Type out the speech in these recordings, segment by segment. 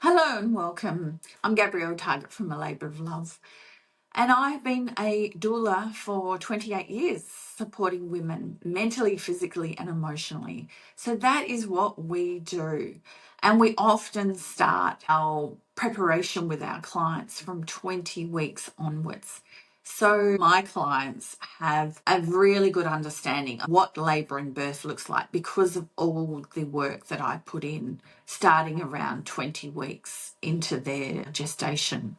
Hello and welcome. I'm Gabrielle Target from A Labour of Love, and I've been a doula for 28 years, supporting women mentally, physically, and emotionally. So that is what we do. And we often start our preparation with our clients from 20 weeks onwards. So my clients have a really good understanding of what labour and birth looks like because of all the work that I put in starting around 20 weeks into their gestation.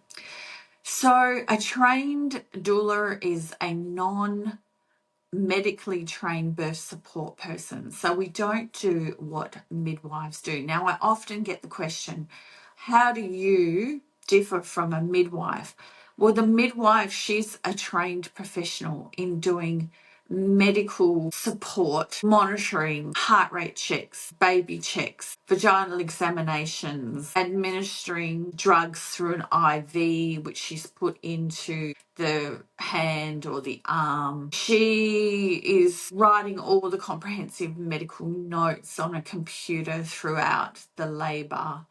So a trained doula is a non-medically trained birth support person. So we don't do what midwives do. Now, I often get the question, how do you differ from a midwife? Well, the midwife, she's a trained professional in doing medical support, monitoring heart rate checks, baby checks, vaginal examinations, administering drugs through an IV, which she's put into the hand or the arm. She is writing all the comprehensive medical notes on a computer throughout the labour.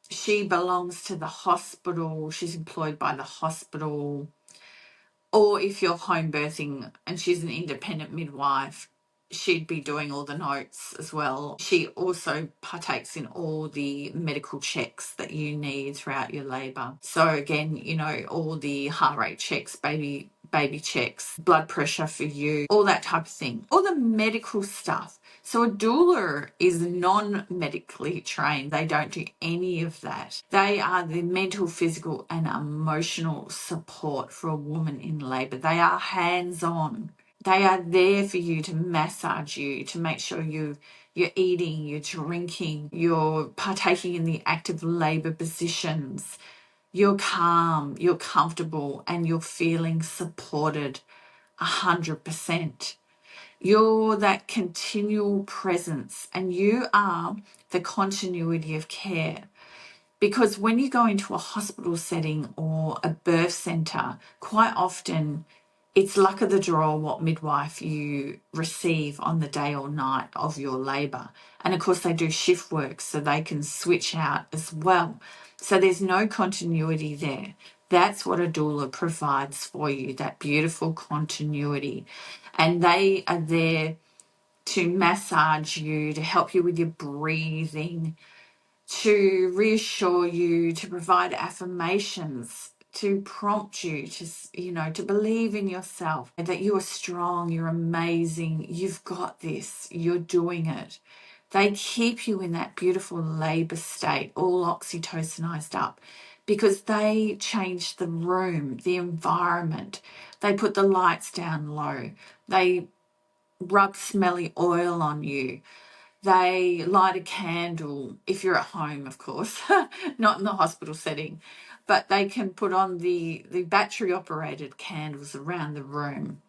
She belongs to the hospital. She's employed by the hospital. Or if you're home birthing and she's an independent midwife, she'd be doing all the notes as well. She also partakes in all the medical checks that you need throughout your labour. So again, all the heart rate checks, baby checks, blood pressure for you, all that type of thing, all the medical stuff. So a doula is non-medically trained. They don't do any of that. They are the mental, physical and emotional support for a woman in labour. They are hands-on. They are there for you to massage you, to make sure you're eating, you're drinking, you're partaking in the active labour positions. You're calm, you're comfortable, and you're feeling supported 100%. You're that continual presence, and you are the continuity of care. Because when you go into a hospital setting or a birth centre, quite often it's luck of the draw what midwife you receive on the day or night of your labour. And of course, they do shift work so they can switch out as well. So there's no continuity there. That's what a doula provides for you, that beautiful continuity. And they are there to massage you, to help you with your breathing, to reassure you, to provide affirmations, to prompt you to believe in yourself, that you are strong, you're amazing, you've got this, you're doing it. They keep you in that beautiful labour state, all oxytocinized up, because they change the room, the environment. They put the lights down low. They rub smelly oil on you. They light a candle, if you're at home, of course, not in the hospital setting, but they can put on the battery-operated candles around the room.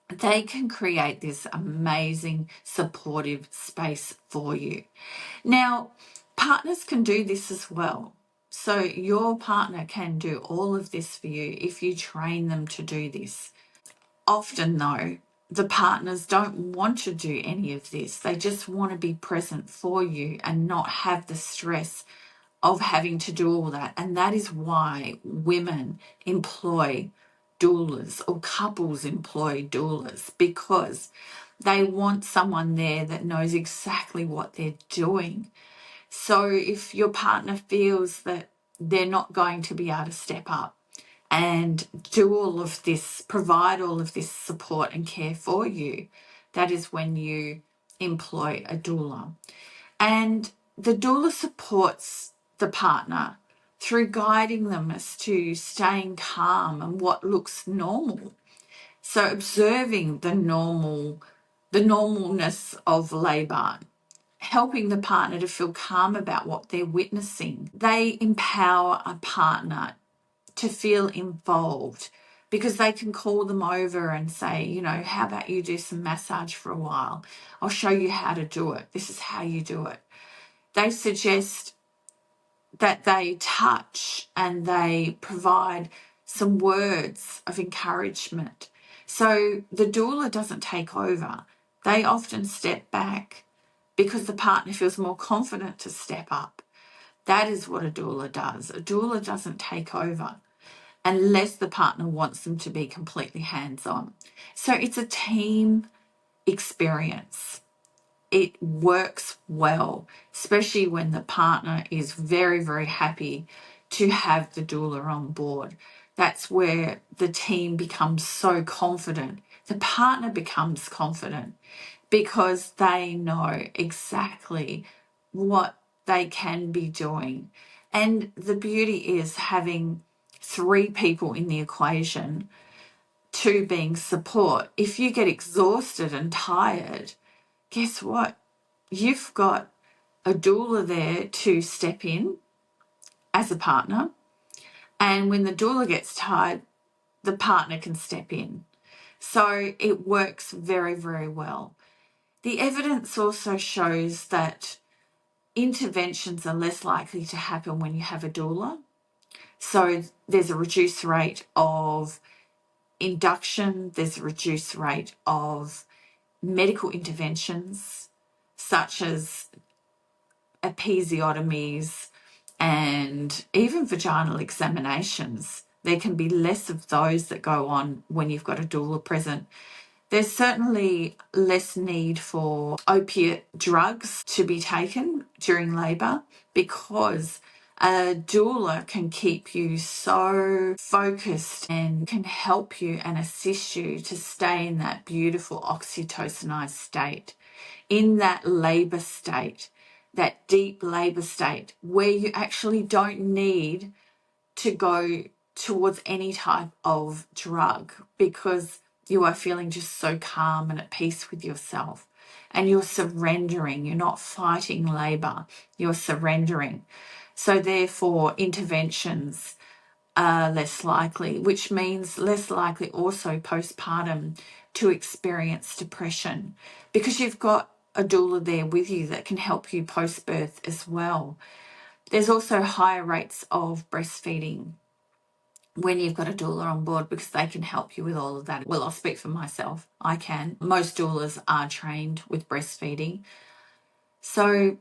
They can create this amazing supportive space for you. Now, partners can do this as well. So your partner can do all of this for you if you train them to do this. Often, though, the partners don't want to do any of this. They just want to be present for you and not have the stress of having to do all that. And that is why women employ doulas or couples employ doulas, because they want someone there that knows exactly what they're doing. So if your partner feels that they're not going to be able to step up and do all of this, provide all of this support and care for you, that is when you employ a doula. And the doula supports the partner through guiding them as to staying calm and what looks normal. So observing the normalness of labour, helping the partner to feel calm about what they're witnessing. They empower a partner to feel involved, because they can call them over and say, how about you do some massage for a while? I'll show you how to do it. This is how you do it. They suggest that they touch and they provide some words of encouragement. So the doula doesn't take over. They often step back because the partner feels more confident to step up. That is what a doula does. A doula doesn't take over unless the partner wants them to be completely hands-on. So it's a team experience. It works well, especially when the partner is very, very happy to have the doula on board. That's where the team becomes so confident. The partner becomes confident because they know exactly what they can be doing. And the beauty is having 3 people in the equation, 2 being support. If you get exhausted and tired, guess what? You've got a doula there to step in as a partner. And when the doula gets tired, the partner can step in. So it works very, very well. The evidence also shows that interventions are less likely to happen when you have a doula. So there's a reduced rate of induction, there's a reduced rate of medical interventions such as episiotomies and even vaginal examinations. There can be less of those that go on when you've got a doula present. There's certainly less need for opiate drugs to be taken during labour because a doula can keep you so focused and can help you and assist you to stay in that beautiful oxytocinized state, in that labour state, that deep labour state where you actually don't need to go towards any type of drug because you are feeling just so calm and at peace with yourself and you're surrendering. You're not fighting labour, you're surrendering. So therefore interventions are less likely, which means less likely also postpartum to experience depression because you've got a doula there with you that can help you post-birth as well. There's also higher rates of breastfeeding when you've got a doula on board because they can help you with all of that. Well, I'll speak for myself. I can. Most doulas are trained with breastfeeding. So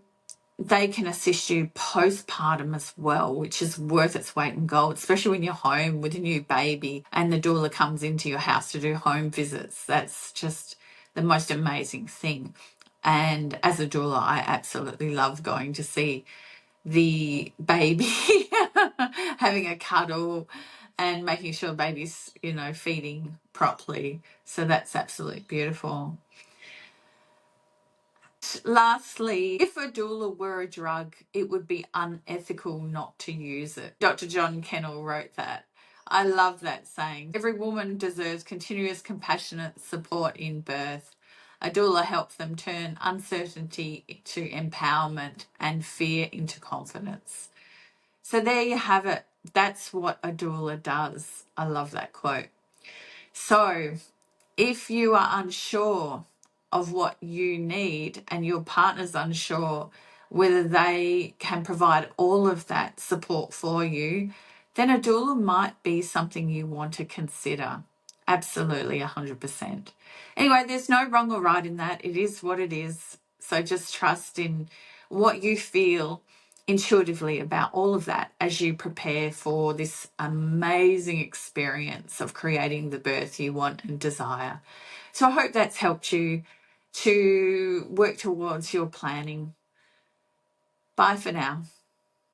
they can assist you postpartum as well, which is worth its weight in gold, especially when you're home with a new baby and the doula comes into your house to do home visits. That's just the most amazing thing. And as a doula, I absolutely love going to see the baby, having a cuddle and making sure baby's, feeding properly. So that's absolutely beautiful. Lastly, if a doula were a drug, it would be unethical not to use it. Dr. John Kennel wrote that. I love that saying. Every woman deserves continuous compassionate support in birth. A doula helps them turn uncertainty to empowerment and fear into confidence. So there you have it. That's what a doula does. I love that quote. So if you are unsure of what you need and your partner's unsure whether they can provide all of that support for you, then a doula might be something you want to consider. Absolutely, 100%. Anyway, there's no wrong or right in that. It is what it is. So just trust in what you feel intuitively about all of that as you prepare for this amazing experience of creating the birth you want and desire. So I hope that's helped you to work towards your planning. Bye for now.